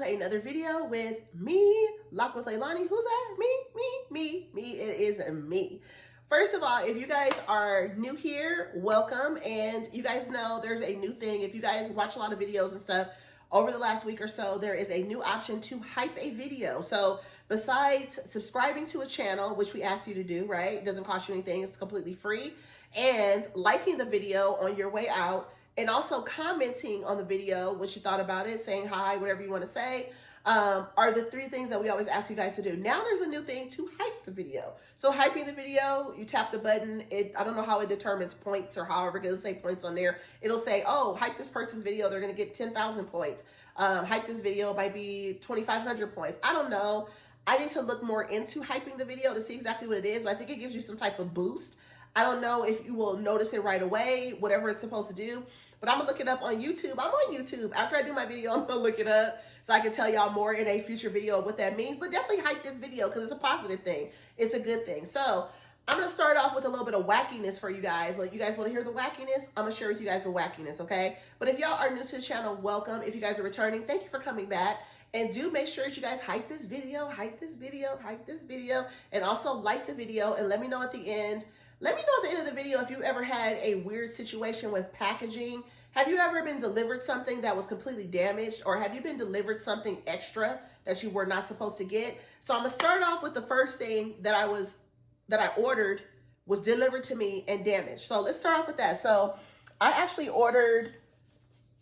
to another video with me, Lock with Leilani. Who's that? Me. It is me. First of all, if you guys are new here, welcome. And you guys know there's a new thing. If you guys watch a lot of videos and stuff over the last week or so, there is a new option to hype a video. So besides subscribing to a channel, which we ask you to do, right? It doesn't cost you anything. It's completely free. And liking the video on your way out, and also commenting on the video what you thought about it, saying hi, whatever you want to say, are the three things that we always ask you guys to do. Now there's a new thing to hype the video. So hyping the video, you tap the button. I don't know how it determines points or however it'll say points on there. It'll say, oh, hype this person's video, they're going to get 10,000 points. Hype this video might be 2,500 points. I don't know. I need to look more into hyping the video to see exactly what it is, but I think it gives you some type of boost. I don't know if you will notice it right away, whatever it's supposed to do, but I'm gonna look it up on YouTube. I'm on YouTube. After I do my video, I'm gonna look it up so I can tell y'all more in a future video of what that means, but definitely hype this video because it's a positive thing. It's a good thing. So I'm gonna start off with a little bit of wackiness for you guys. Like, you guys wanna hear the wackiness? I'm gonna share with you guys the wackiness, okay? But if y'all are new to the channel, welcome. If you guys are returning, thank you for coming back. And do make sure that you guys hype this video, and also like the video, and let me know at the end. Let me know at the end of the video if you ever had a weird situation with packaging. Have you ever been delivered something that was completely damaged, or have you been delivered something extra that you were not supposed to get? So I'm gonna start off with the first thing that I ordered was delivered to me and damaged. So let's start off with that. So I actually ordered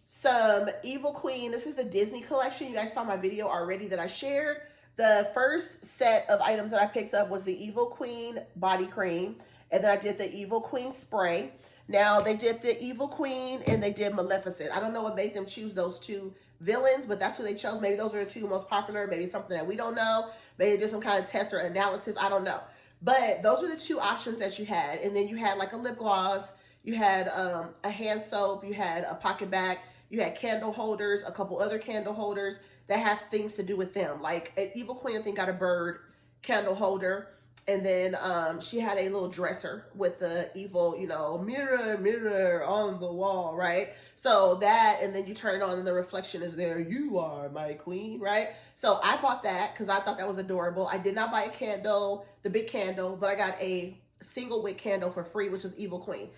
some Evil Queen. This is the Disney collection. You guys saw my video already that I shared. The first set of items that I picked up was the Evil Queen body cream. And then I did the Evil Queen spray. Now, they did the Evil Queen and they did Maleficent. I don't know what made them choose those two villains, but that's who they chose. Maybe those are the two most popular. Maybe something that we don't know. Maybe they did some kind of test or analysis. I don't know. But those were the two options that you had. And then you had like a lip gloss. You had a hand soap. You had a pocket bag. You had candle holders, a couple other candle holders that has things to do with them. Like an Evil Queen, I think, got a bird candle holder. And then she had a little dresser with the evil, mirror on the wall, right? So that, and then you turn it on and the reflection is there. You are my queen, right? So I bought that because I thought that was adorable. I did not buy a candle, the big candle, but I got a single wick candle for free, which is Evil Queen.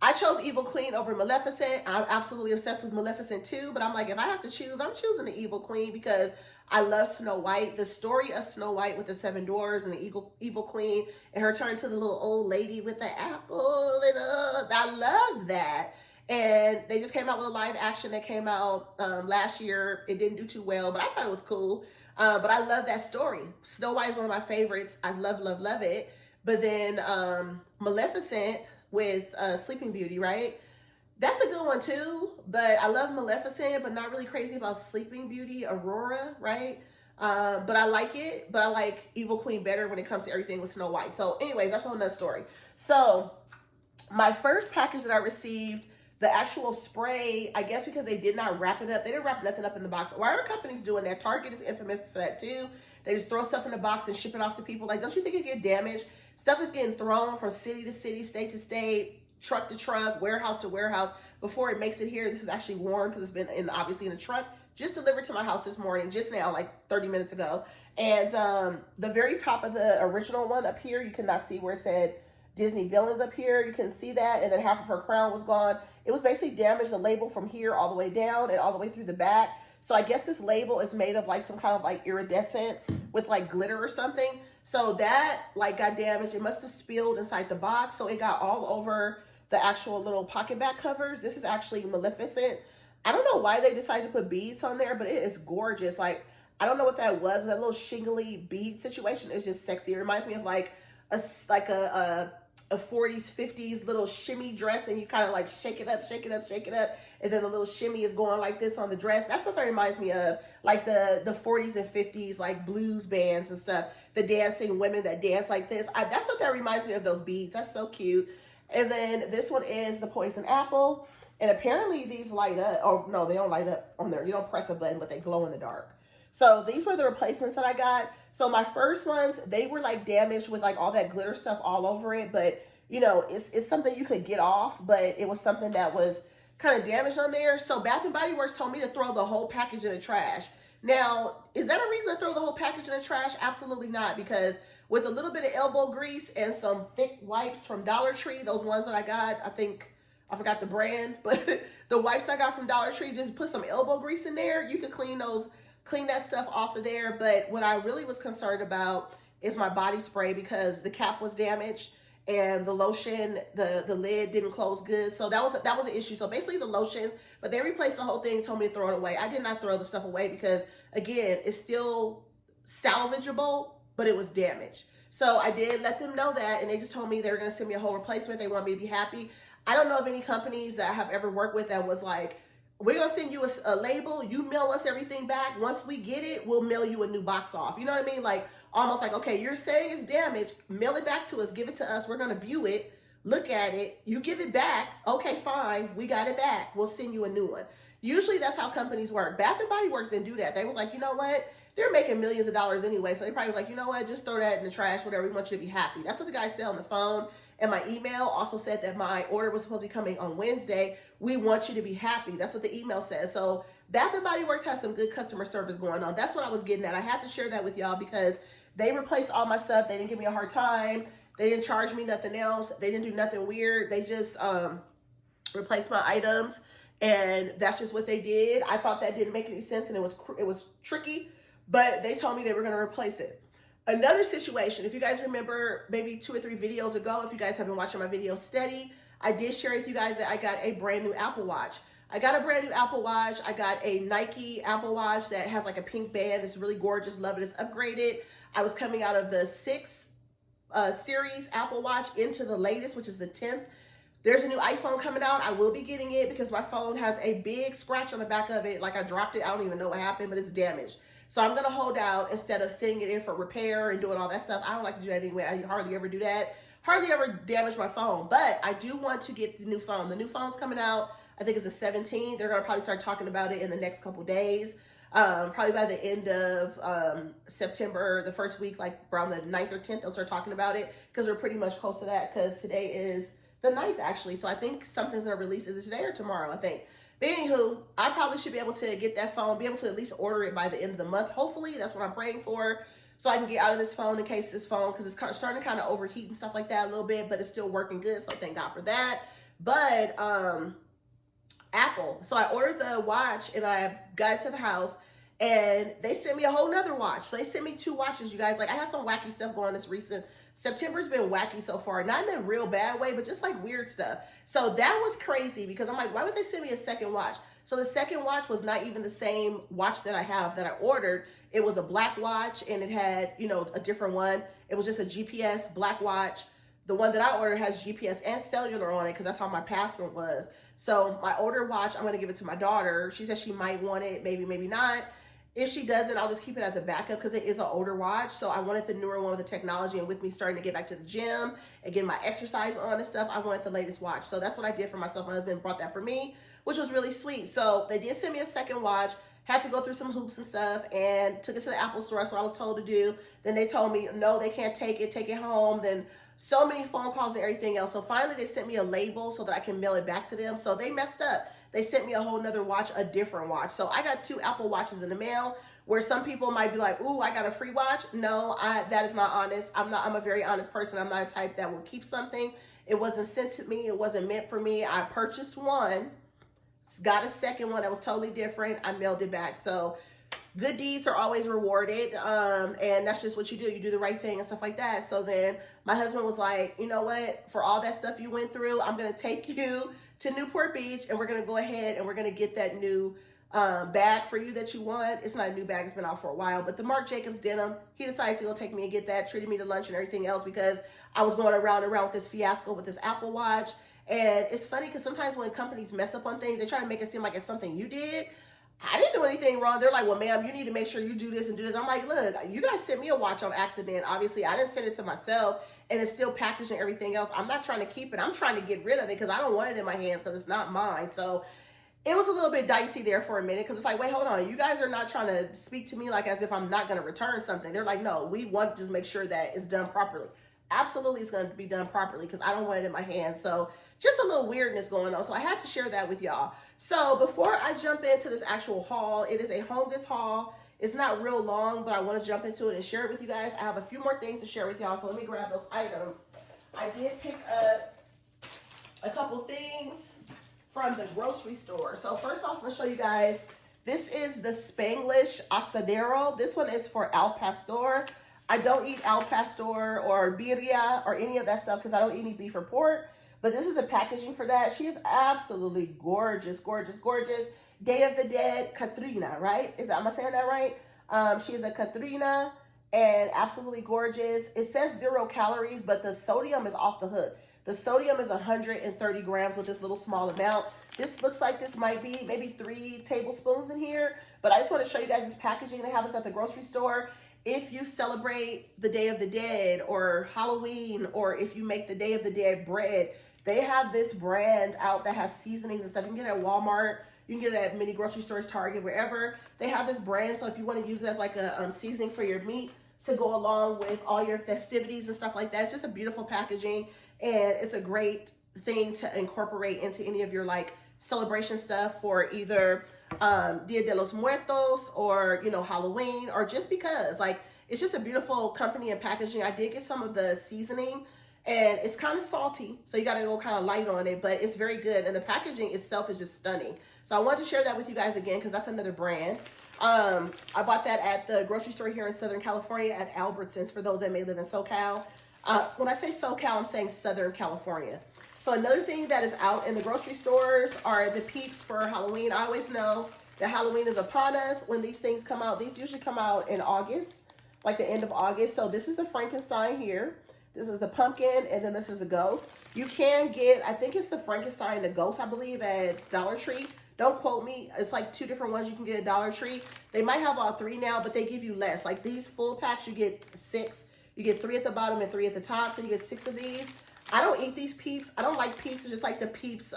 I chose Evil Queen over Maleficent. I'm absolutely obsessed with Maleficent too, but I'm like, if I have to choose, I'm choosing the Evil Queen because I love Snow White. The story of Snow White with the 7 dwarves and the Evil Queen and her turn to the little old lady with the apple. And I love that. And they just came out with a live action that came out last year. It didn't do too well, but I thought it was cool. But I love that story. Snow White is one of my favorites. I love it. But then Maleficent with Sleeping Beauty, right? That's a good one too, but I love Maleficent, but not really crazy about Sleeping Beauty, Aurora, right? But I like it, but I like Evil Queen better when it comes to everything with Snow White. So anyways, that's a whole nother story. So my first package that I received, the actual spray, I guess because they did not wrap it up. They didn't wrap nothing up in the box. Why are companies doing that? Target is infamous for that too. They just throw stuff in the box and ship it off to people. Like, don't you think it get damaged? Stuff is getting thrown from city to city, state to state, truck to truck, warehouse to warehouse before it makes it here. This is actually warm because it's been obviously in a truck. Just delivered to my house this morning, just now, like 30 minutes ago. And the very top of the original one up here, you cannot see where it said Disney villains up here. You can see that. And then half of her crown was gone. It was basically damaged, the label from here all the way down and all the way through the back. So I guess this label is made of like some kind of like iridescent with like glitter or something. So that like got damaged. It must have spilled inside the box. So it got all over the actual little pocket back covers. This is actually Maleficent. I don't know why they decided to put beads on there, but it is gorgeous. Like, I don't know what that was. That little shingly bead situation is just sexy. It reminds me of like a 40s, 50s little shimmy dress, and you kind of like shake it up, and then the little shimmy is going like this on the dress. That's what that reminds me of, like the 40s and 50s, like blues bands and stuff. The dancing women that dance like this. That's what that reminds me of, those beads. That's so cute. And then this one is the Poison Apple. And apparently these light up. Oh, no, they don't light up on there. You don't press a button, but they glow in the dark. So these were the replacements that I got. So my first ones, they were like damaged with like all that glitter stuff all over it. But, you know, it's something you could get off. But it was something that was kind of damaged on there. So Bath & Body Works told me to throw the whole package in the trash. Now, is that a reason to throw the whole package in the trash? Absolutely not, because with a little bit of elbow grease and some thick wipes from Dollar Tree, those ones that I got, I think, I forgot the brand, but the wipes I got from Dollar Tree, just put some elbow grease in there. You could clean that stuff off of there. But what I really was concerned about is my body spray, because the cap was damaged and the lotion, the lid didn't close good. So that was an issue. So basically the lotions, but they replaced the whole thing, told me to throw it away. I did not throw the stuff away because, again, it's still salvageable, but it was damaged. So I did let them know that, and they just told me they were going to send me a whole replacement. They want me to be happy. I don't know of any companies that I have ever worked with that was like, we're going to send you a label, you mail us everything back. Once we get it, we'll mail you a new box off. You know what I mean? Like, almost like, okay, you're saying it's damaged, mail it back to us, give it to us, we're going to view it, look at it, you give it back, okay, fine, we got it back, we'll send you a new one. Usually that's how companies work. Bath and Body Works didn't do that. They was like, you know what? They're making millions of dollars anyway, so they probably was like, you know what? Just throw that in the trash, whatever. We want you to be happy. That's what the guy said on the phone. And my email also said that my order was supposed to be coming on Wednesday. We want you to be happy. That's what the email says. So Bath and Body Works has some good customer service going on. That's what I was getting at. I had to share that with y'all because they replaced all my stuff. They didn't give me a hard time. They didn't charge me nothing else. They didn't do nothing weird. They just replaced my items. And that's just what they did. I thought that didn't make any sense, and it was tricky, but they told me they were going to replace it. Another situation, if you guys remember maybe 2 or 3 videos ago, if you guys have been watching my videos steady, I did share with you guys that I got a brand new Apple Watch. I got a brand new Apple Watch. I got a Nike Apple Watch that has like a pink band. It's really gorgeous. Love it. It's upgraded. I was coming out of the 6th series Apple Watch into the latest, which is the 10th. There's a new iPhone coming out. I will be getting it because my phone has a big scratch on the back of it. Like I dropped it. I don't even know what happened, but it's damaged. So I'm going to hold out instead of sending it in for repair and doing all that stuff. I don't like to do that anyway. I hardly ever do that. Hardly ever damage my phone. But I do want to get the new phone. The new phone's coming out. I think it's the 17th. They're going to probably start talking about it in the next couple days. Probably by the end of September, the first week, like around the 9th or 10th, they'll start talking about it because we're pretty much close to that because today is the 9th actually. So I think something's going to release. Is it today or tomorrow? I think. But anywho, I probably should be able to get that phone, be able to at least order it by the end of the month. Hopefully, that's what I'm praying for. So I can get out of this phone in case this phone, because it's starting to kind of overheat and stuff like that a little bit, but it's still working good. So thank God for that. But Apple. So I ordered the watch and I got it to the house. And they sent me a whole nother watch. So they sent me 2 watches, you guys. Like, I had some wacky stuff going this recent. September's been wacky so far. Not in a real bad way, but just like weird stuff. So that was crazy because I'm like, why would they send me a second watch? So the second watch was not even the same watch that I have that I ordered. It was a black watch and it had, you know, a different one. It was just a GPS black watch. The one that I ordered has GPS and cellular on it because that's how my password was. So my older watch, I'm going to give it to my daughter. She said she might want it, maybe, maybe not. If she doesn't, I'll just keep it as a backup because it is an older watch. So I wanted the newer one with the technology, and with me starting to get back to the gym and getting my exercise on and stuff, I wanted the latest watch. So that's what I did for myself. My husband brought that for me, which was really sweet. So they did send me a second watch, had to go through some hoops and stuff, and took it to the Apple store. That's what I was told to do. Then they told me, no, they can't take it home. Then so many phone calls and everything else. So finally they sent me a label so that I can mail it back to them. So they messed up. They sent me a whole nother watch, a different watch. So I got 2 Apple Watches in the mail, where some people might be like, ooh, I got a free watch. No, that is not honest. I'm a very honest person. I'm not a type that will keep something. It wasn't sent to me. It wasn't meant for me. I purchased one, got a second one that was totally different. I mailed it back. So good deeds are always rewarded. And that's just what you do. You do the right thing and stuff like that. So then my husband was like, you know what? For all that stuff you went through, I'm going to take you to Newport Beach and we're going to go ahead and we're going to get that new bag for you that you want. It's not a new bag. It's been out for a while. But the Marc Jacobs denim, he decided to go take me and get that, treated me to lunch and everything else because I was going around and around with this fiasco with this Apple Watch. And it's funny because sometimes when companies mess up on things, they try to make it seem like it's something you did. I didn't do anything wrong. They're like, well, ma'am, you need to make sure you do this and do this. I'm like, look, you guys sent me a watch on accident. Obviously, I didn't send it to myself, and it's still packaged and everything else. I'm not trying to keep it. I'm trying to get rid of it because I don't want it in my hands because it's not mine. So it was a little bit dicey there for a minute because it's like, wait, hold on. You guys are not trying to speak to me like as if I'm not going to return something. They're like, no, we want to just make sure that it's done properly. Absolutely, it's going to be done properly because I don't want it in my hands. So just a little weirdness going on. So I had to share that with y'all. So before I jump into this actual haul, it is a Homegoods haul. It's not real long, but I want to jump into it and share it with you guys. I have a few more things to share with y'all, so let me grab those items. I did pick up a couple things from the grocery store. So first off, I'm gonna show you guys, this is the Spanglish Asadero. This one is for al pastor. I don't eat al pastor or birria or any of that stuff because I don't eat any beef or pork. But this is the packaging for that. She is absolutely gorgeous, gorgeous, gorgeous. Day of the Dead Katrina, right? Am I saying that right? She is a Katrina and absolutely gorgeous. It says 0 calories, but the sodium is off the hook. The sodium is 130 grams with this little small amount. This looks like this might be maybe 3 tablespoons in here, but I just want to show you guys this packaging. They have this at the grocery store. If you celebrate the Day of the Dead or Halloween, or if you make the Day of the Dead bread, they have this brand out that has seasonings and stuff. You can get it at Walmart. You can get it at many grocery stores, Target, wherever. They have this brand, so if you want to use it as like a seasoning for your meat to go along with all your festivities and stuff like that, it's just a beautiful packaging, and it's a great thing to incorporate into any of your like celebration stuff for either Dia de los Muertos or, you know, Halloween, or just because, like, it's just a beautiful company and packaging. I did get some of the seasoning, and it's kind of salty, so you got to go kind of light on it, but it's very good, and the packaging itself is just stunning. So I wanted to share that with you guys again because that's another brand. I bought that at the grocery store here in Southern California at Albertsons, for those that may live in SoCal. When I say SoCal, I'm saying Southern California. So another thing that is out in the grocery stores are the peeps for Halloween. I always know that Halloween is upon us when these things come out. These usually come out in August, like the end of August. So this is the Frankenstein here. This is the pumpkin, and then this is the ghost. You can get, I think it's the Frankenstein and the ghost, I believe, at Dollar Tree. Don't quote me. It's like 2 different ones you can get at Dollar Tree. They might have all 3 now, but they give you less. Like these full packs, you get 6. You get 3 at the bottom and 3 at the top, so you get 6 of these. I don't eat these peeps. I don't like peeps. It's just like the peeps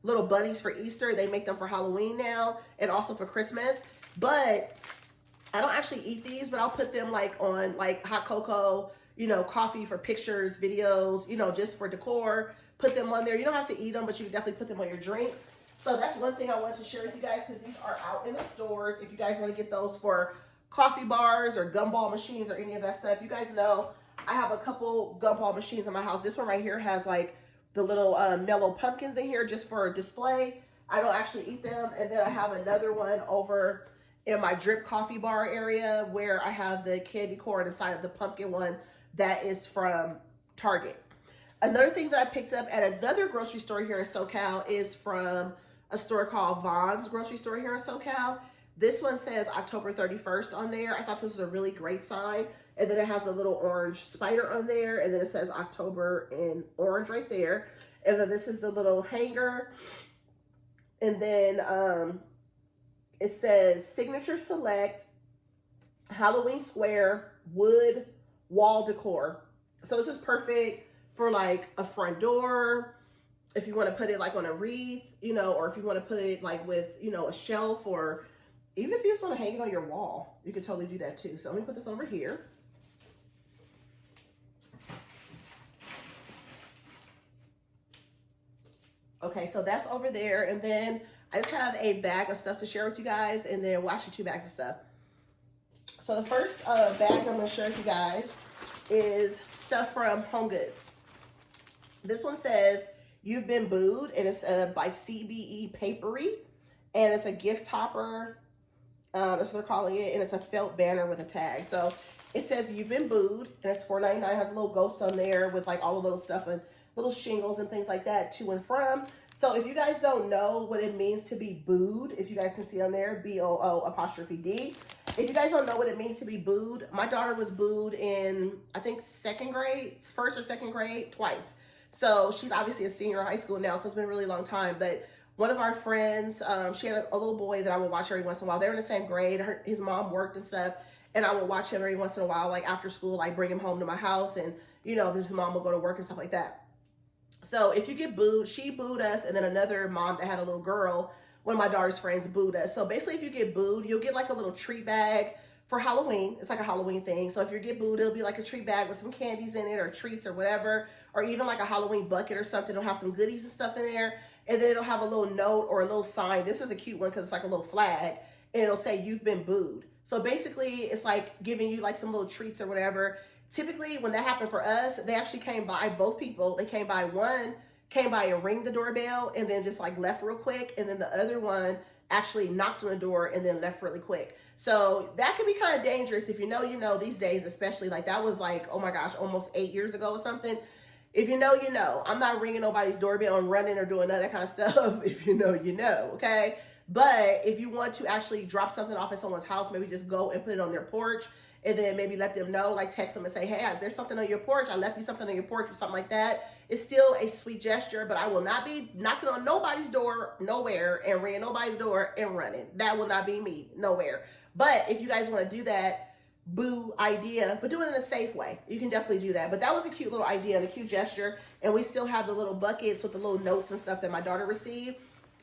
little bunnies for Easter. They make them for Halloween now and also for Christmas. But I don't actually eat these, but I'll put them like on like hot cocoa, you know, coffee for pictures, videos, you know, just for decor. Put them on there. You don't have to eat them, but you can definitely put them on your drinks. So that's one thing I wanted to share with you guys, because these are out in the stores. If you guys want to get those for coffee bars or gumball machines or any of that stuff, you guys know I have a couple gumball machines in my house. This one right here has like the little mellow pumpkins in here just for display. I don't actually eat them. And then I have another one over in my drip coffee bar area where I have the candy corn inside of the pumpkin one that is from Target. Another thing that I picked up at another grocery store here in SoCal is from a store called Vaughn's grocery store here in SoCal. This one says October 31st on there. I thought this was a really great sign. And then it has a little orange spider on there. And then it says October in orange right there. And then this is the little hanger. And then it says Signature Select, Halloween Square, Wood, Wall Decor. So this is perfect for like a front door, if you want to put it like on a wreath, you know, or if you want to put it like with, you know, a shelf, or even if you just want to hang it on your wall, you could totally do that too. So let me put this over here. Okay, so that's over there. And then I just have a bag of stuff to share with you guys, and then well, actually 2 bags of stuff. So the first bag I'm going to share with you guys is stuff from Homegoods. This one says, You've Been Booed, and it's by CBE Papery, and it's a gift topper. That's what they're calling it, and it's a felt banner with a tag. So it says You've Been Booed, and it's $4.99. It has a little ghost on there with like all the little stuff and little shingles and things like that to and from. So if you guys don't know what it means to be booed, if you guys can see on there, BOO''D. If you guys don't know what it means to be booed, my daughter was booed in, I think, 2nd grade, 1st or 2nd grade, twice. So she's obviously a senior in high school now, so it's been a really long time. But one of our friends, she had a little boy that I would watch every once in a while. They were in the same grade. His mom worked and stuff, and I would watch him every once in a while, like after school, like bring him home to my house, and, you know, his mom would go to work and stuff like that. So if you get booed, she booed us, and then another mom that had a little girl, one of my daughter's friends, booed us. So basically, if you get booed, you'll get like a little treat bag for Halloween. It's like a Halloween thing. So if you get booed, it'll be like a treat bag with some candies in it or treats or whatever, or even like a Halloween bucket or something. It'll have some goodies and stuff in there, and then it'll have a little note or a little sign. This is a cute one because it's like a little flag, and it'll say you've been booed. So basically it's like giving you like some little treats or whatever. Typically when that happened for us, they actually came by, both people, they came by, one came by and ring the doorbell and then just like left real quick, and then the other one actually knocked on the door and then left really quick. So that can be kind of dangerous. If you know these days, especially, like that was like, oh my gosh, almost 8 years ago or something. If you know, you know. I'm not ringing nobody's doorbell and running or doing none of that kind of stuff. If you know, you know, okay? But if you want to actually drop something off at someone's house, maybe just go and put it on their porch, and then maybe let them know, like text them and say, hey, there's something on your porch. I left you something on your porch or something like that. It's still a sweet gesture, but I will not be knocking on nobody's door nowhere and ringing nobody's door and running. That will not be me nowhere. But if you guys want to do that boo idea, but do it in a safe way, you can definitely do that. But that was a cute little idea and a cute gesture. And we still have the little buckets with the little notes and stuff that my daughter received.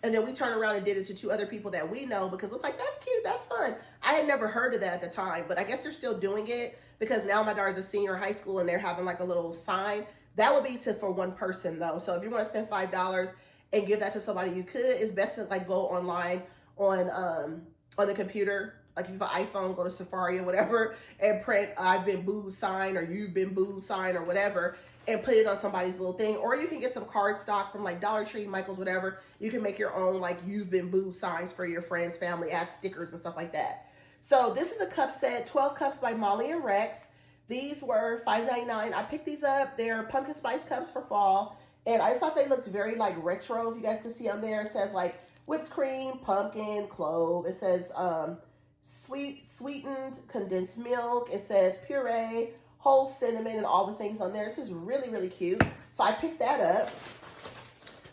And then we turned around and did it to 2 other people that we know, because it's like, that's cute, that's fun. I had never heard of that at the time, but I guess they're still doing it, because now my daughter's a senior in high school and they're having like a little sign. That would be for one person though. So if you want to spend $5 and give that to somebody, you could. It's best to like go online on the computer. Like if you have an iPhone, go to Safari or whatever and print I've been booed sign or you've been booed sign or whatever, and put it on somebody's little thing. Or you can get some card stock from like Dollar Tree, Michael's, whatever. You can make your own like you've been booed signs for your friends, family, add stickers and stuff like that. So this is a cup set, 12 cups by Molly and Rex. These were $5.99. I picked these up. They're pumpkin spice cups for fall. And I just thought they looked very like retro. If you guys can see on there, it says like whipped cream, pumpkin, clove. It says sweetened condensed milk. It says puree, whole cinnamon, and all the things on there. This is really, really cute. So I picked that up.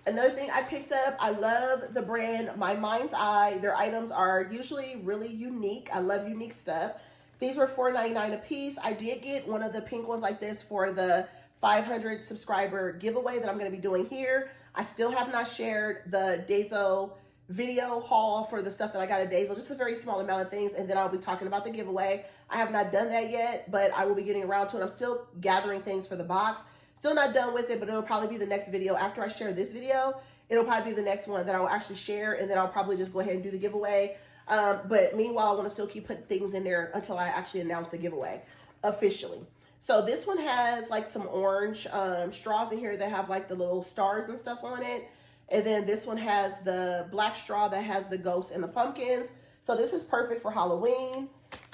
Another thing I picked up, I love the brand My Mind's Eye. Their items are usually really unique. I love unique stuff. These were $4.99 a piece. I did get one of the pink ones like this for the 500 subscriber giveaway that I'm going to be doing here. I still have not shared the Dazo video haul for the stuff that I got at Dazo, just a very small amount of things, and then I'll be talking about the giveaway. I have not done that yet, but I will be getting around to it. I'm still gathering things for the box. Still not done with it, but it'll probably be the next video. After I share this video, it'll probably be the next one that I will actually share, and then I'll probably just go ahead and do the giveaway. But meanwhile, I want to still keep putting things in there until I actually announce the giveaway officially. So this one has like some orange straws in here that have like the little stars and stuff on it. And then this one has the black straw that has the ghosts and the pumpkins. So this is perfect for Halloween.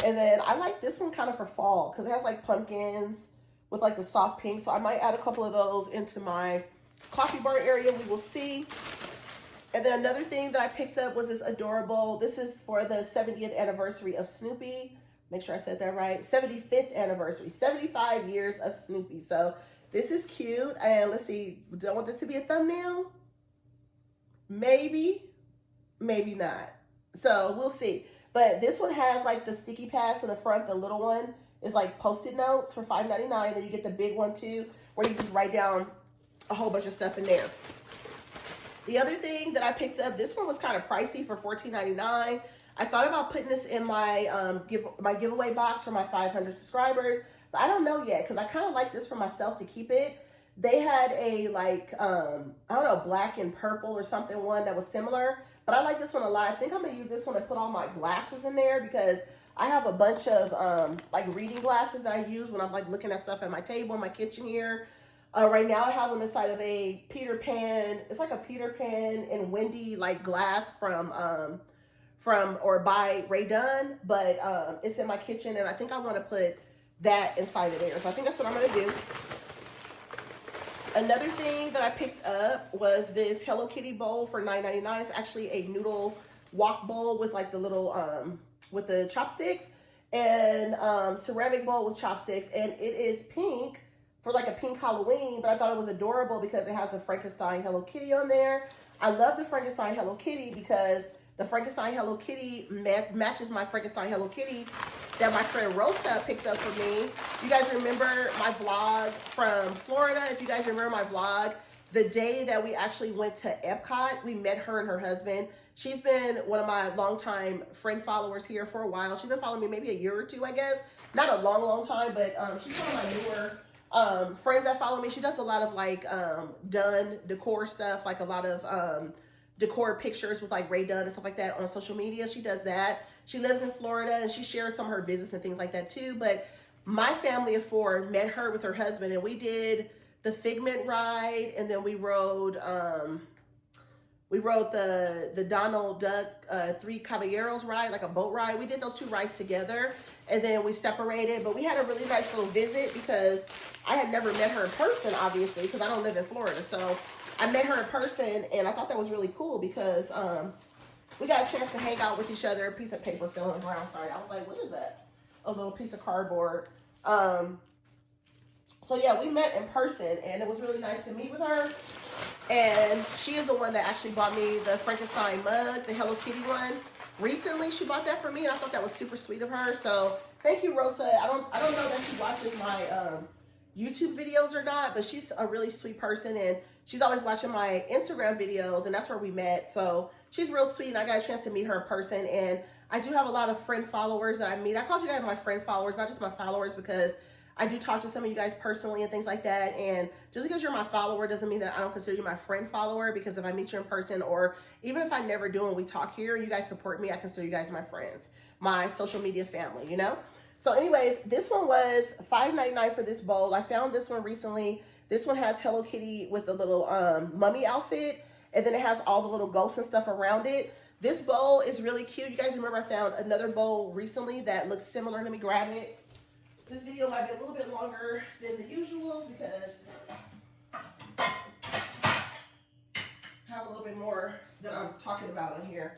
And then I like this one kind of for fall, because it has like pumpkins with like the soft pink. So I might add a couple of those into my coffee bar area. We will see. And then another thing that I picked up was this adorable, this is for the 70th anniversary of Snoopy. Make sure I said that right. 75th anniversary, 75 years of Snoopy. So this is cute. And let's see, don't want this to be a thumbnail? Maybe, maybe not. So we'll see. But this one has like the sticky pads in the front. The little one is like Post-it notes for $5.99. Then you get the big one too, where you just write down a whole bunch of stuff in there. The other thing that I picked up, this one was kind of pricey for $14.99. I thought about putting this in my my giveaway box for my 500 subscribers, but I don't know yet, because I kind of like this for myself to keep it. They had a like, I don't know, black and purple or something one that was similar, but I like this one a lot. I think I'm going to use this one to put all my glasses in there, because I have a bunch of like reading glasses that I use when I'm like looking at stuff at my table in my kitchen here. Right now I have them inside of a Peter Pan. It's like a Peter Pan and Wendy like glass from or by Ray Dunn, but it's in my kitchen, and I think I want to put that inside of there. So I think that's what I'm going to do. Another thing that I picked up was this Hello Kitty bowl for $9.99. It's actually a noodle wok bowl with like the little with the chopsticks, and ceramic bowl with chopsticks, and it is pink for like a pink Halloween, but I thought it was adorable because it has the Frankenstein Hello Kitty on there. I love the Frankenstein Hello Kitty because the Frankenstein Hello Kitty matches my Frankenstein Hello Kitty that my friend Rosa picked up for me. You guys remember my vlog from Florida? If you guys remember my vlog, the day that we actually went to Epcot, we met her and her husband. She's been one of my longtime friend followers here for a while. She's been following me maybe a year or two, I guess. Not a long, long time, but she's one of my newer friends that follow me. She does a lot of like done decor stuff, like a lot of decor pictures with like Ray Dunn and stuff like that on social media. She does that. She lives in Florida and she shared some of her business and things like that too. But my family of four met her with her husband, and we did the Figment ride, and then we rode the Donald Duck Three Caballeros ride, like a boat ride. We did those two rides together, and then we separated. But we had a really nice little visit because I had never met her in person, obviously, because I don't live in Florida. So I met her in person, and I thought that was really cool because we got a chance to hang out with each other. A piece of paper fell on the ground. Sorry, I was like, what is that? A little piece of cardboard. So yeah, we met in person, and it was really nice to meet with her. And she is the one that actually bought me the Frankenstein mug, the Hello Kitty one. Recently, she bought that for me, and I thought that was super sweet of her. So thank you, Rosa. I don't know that she watches my YouTube videos or not, but she's a really sweet person, and she's always watching my Instagram videos, and that's where we met. So she's real sweet, and I got a chance to meet her in person. And I do have a lot of friend followers that I meet. I call you guys my friend followers, not just my followers, because I do talk to some of you guys personally and things like that. And just because you're my follower doesn't mean that I don't consider you my friend follower, because if I meet you in person, or even if I never do and we talk here, you guys support me, I consider you guys my friends, my social media family, you know? So anyways, this one was $5.99 for this bowl. I found this one recently. This one has Hello Kitty with a little mummy outfit, and then it has all the little ghosts and stuff around it. This bowl is really cute. You guys remember I found another bowl recently that looks similar. Let me grab it. This video might be a little bit longer than the usuals because I have a little bit more that I'm talking about in here,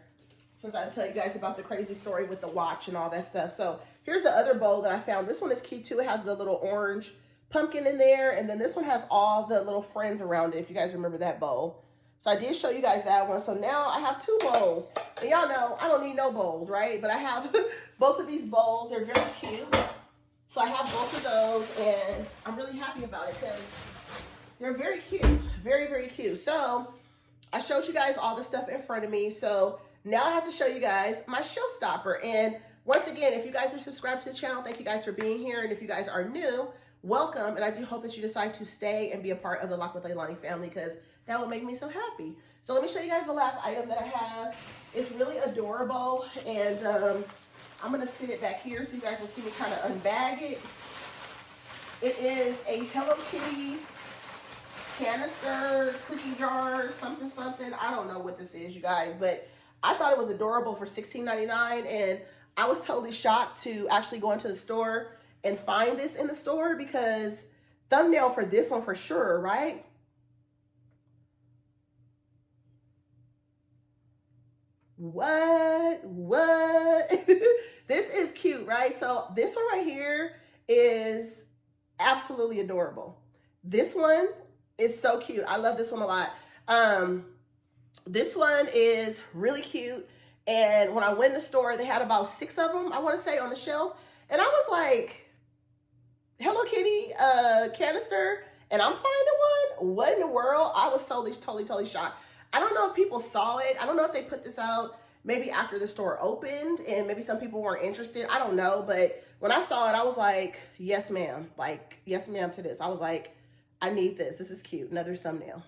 since I tell you guys about the crazy story with the watch and all that stuff. So here's the other bowl that I found. This one is cute too. It has the little orange pumpkin in there, and then this one has all the little friends around it, if you guys remember that bowl. So I did show you guys that one. So now I have two bowls. And y'all know I don't need no bowls, right? But I have both of these bowls. They're very cute. So I have both of those, and I'm really happy about it because they're very cute. Very, very cute. So I showed you guys all the stuff in front of me. So now I have to show you guys my showstopper. And once again, if you guys are subscribed to the channel, thank you guys for being here. And if you guys are new, welcome. And I do hope that you decide to stay and be a part of the Lock with Leilani family, because that would make me so happy. So let me show you guys the last item that I have. It's really adorable. And I'm going to sit it back here so you guys will see me kind of unbag it. It is a Hello Kitty canister, cookie jar, something, something. I don't know what this is, you guys, but I thought it was adorable for $16.99, and I was totally shocked to actually go into the store and find this in the store, because thumbnail for this one for sure, right? What? This is cute, right? So this one right here is absolutely adorable. This one is so cute. I love this one a lot. This one is really cute. And when I went in the store, they had about 6 of them, I want to say, on the shelf. And I was like, Hello Kitty canister, and I'm finding one? What in the world? I was totally shocked. I don't know if people saw it. I don't know if they put this out maybe after the store opened, and maybe some people weren't interested. I don't know. But when I saw it, I was like, yes, ma'am. Like, yes, ma'am to this. I was like, I need this. This is cute. Another thumbnail.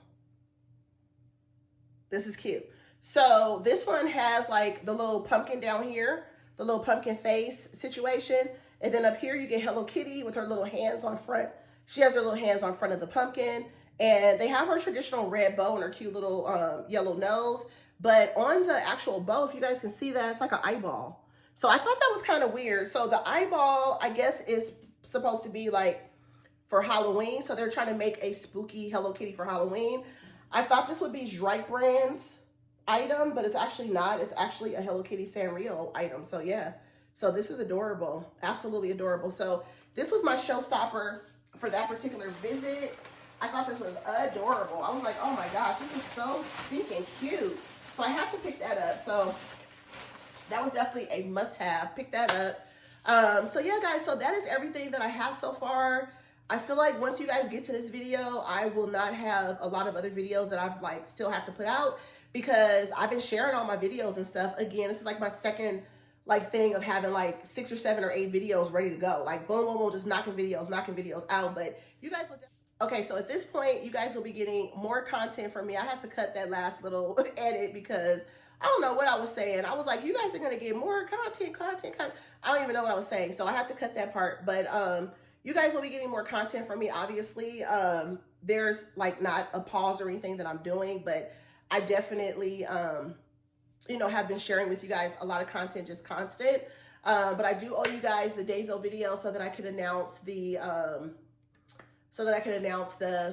This is cute. So this one has like the little pumpkin down here, the little pumpkin face situation. And then up here, you get Hello Kitty with her little hands on front. She has her little hands on front of the pumpkin. And they have her traditional red bow and her cute little yellow nose. But on the actual bow, if you guys can see that, it's like an eyeball. So I thought that was kind of weird. So the eyeball, I guess, is supposed to be like for Halloween. So they're trying to make a spooky Hello Kitty for Halloween. I thought this would be Drake Brand's item, but it's actually not. It's actually a Hello Kitty Sanrio item. So yeah. So this is adorable. Absolutely adorable. So this was my showstopper for that particular visit. I thought this was adorable. I was like, oh my gosh, this is so stinking cute. So I had to pick that up. So that was definitely a must-have. Pick that up. So yeah, guys, so that is everything that I have so far. I feel like once you guys get to this video, I will not have a lot of other videos that I've like still have to put out, because I've been sharing all my videos and stuff. Again, this is like my second like thing of having like 6 or 7 or 8 videos ready to go. Like boom, boom, boom, just knocking videos out. But you guys will Okay, so at this point, you guys will be getting more content from me. I had to cut that last little edit because I don't know what I was saying. I was like, you guys are gonna get more content. I don't even know what I was saying, so I had to cut that part. But you guys will be getting more content from me. Obviously, there's like not a pause or anything that I'm doing, but I definitely have been sharing with you guys a lot of content, just constant. But I do owe you guys the Days O video so that I could announce the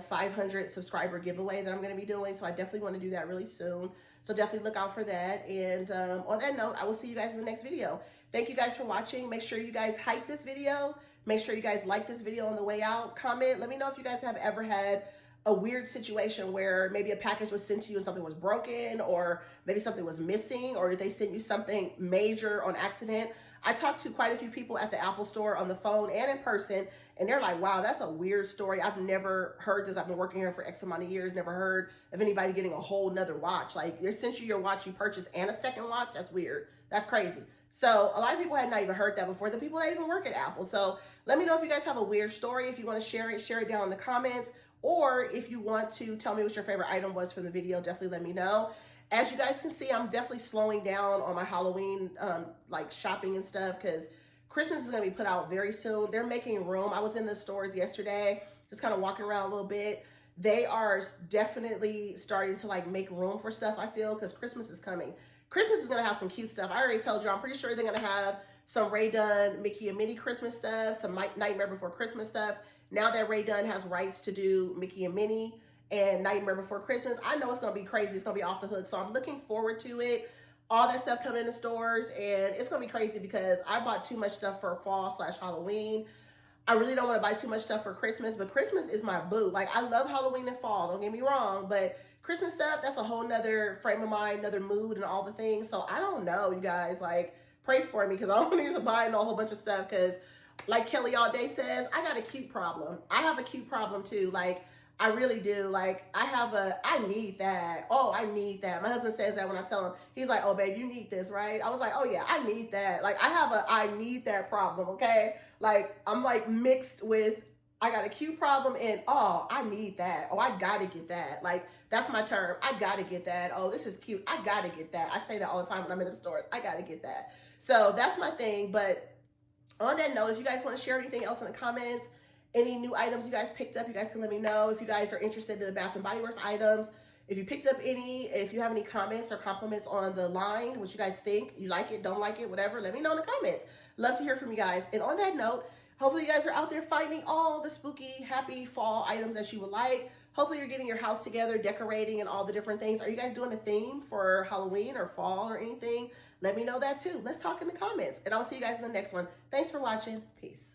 500 subscriber giveaway that I'm going to be doing. So I definitely want to do that really soon. So definitely look out for that. And on that note, I will see you guys in the next video. Thank you guys for watching. Make sure you guys hype this video. Make sure you guys like this video on the way out. Comment. Let me know if you guys have ever had a weird situation where maybe a package was sent to you and something was broken, or maybe something was missing, or did they send you something major on accident? I talked to quite a few people at the Apple store on the phone and in person, and they're like, wow, that's a weird story. I've never heard this. I've been working here for X amount of years, never heard of anybody getting a whole nother watch. Like, they sent you your watch you purchased and a second watch? That's weird. That's crazy. So a lot of people had not even heard that before, the people that even work at Apple. So let me know if you guys have a weird story. If you want to share it down in the comments. Or if you want to tell me what your favorite item was for the video, definitely let me know. As you guys can see, I'm definitely slowing down on my Halloween like shopping and stuff, because Christmas is going to be put out very soon. They're making room. I was in the stores yesterday, just kind of walking around a little bit. They are definitely starting to like make room for stuff, I feel, because Christmas is coming. Christmas is going to have some cute stuff. I already told you, I'm pretty sure they're going to have some Ray Dunn, Mickey and Minnie Christmas stuff, some Nightmare Before Christmas stuff. Now that Ray Dunn has rights to do Mickey and Minnie and Nightmare Before Christmas, I know it's going to be crazy. It's going to be off the hook. So I'm looking forward to it. All that stuff coming in the stores, and it's going to be crazy because I bought too much stuff for fall/Halloween. I really don't want to buy too much stuff for Christmas, but Christmas is my boo. Like, I love Halloween and fall, don't get me wrong, but Christmas stuff, that's a whole nother frame of mind, another mood and all the things. So I don't know, you guys, like, pray for me because I don't need to buy a whole bunch of stuff because, like Kelly All Day says, I got a cute problem. I have a cute problem too. Like, I really do. Like, I need that. Oh, I need that. My husband says that when I tell him. He's like, oh, babe, you need this, right? I was like, oh, yeah, I need that. Like, I need that problem, okay? Like, I'm like mixed with, I got a cute problem and, oh, I need that. Oh, I got to get that. Like, that's my term. I got to get that. Oh, this is cute. I got to get that. I say that all the time when I'm in the stores. I got to get that. So that's my thing. But on that note, if you guys want to share anything else in the comments, any new items you guys picked up, you guys can let me know. If you guys are interested in the Bath & Body Works items, if you picked up any, if you have any comments or compliments on the line, what you guys think, you like it, don't like it, whatever, let me know in the comments. Love to hear from you guys. And on that note, hopefully you guys are out there finding all the spooky, happy fall items that you would like. Hopefully you're getting your house together, decorating and all the different things. Are you guys doing a theme for Halloween or fall or anything? Let me know that too. Let's talk in the comments. And I'll see you guys in the next one. Thanks for watching. Peace.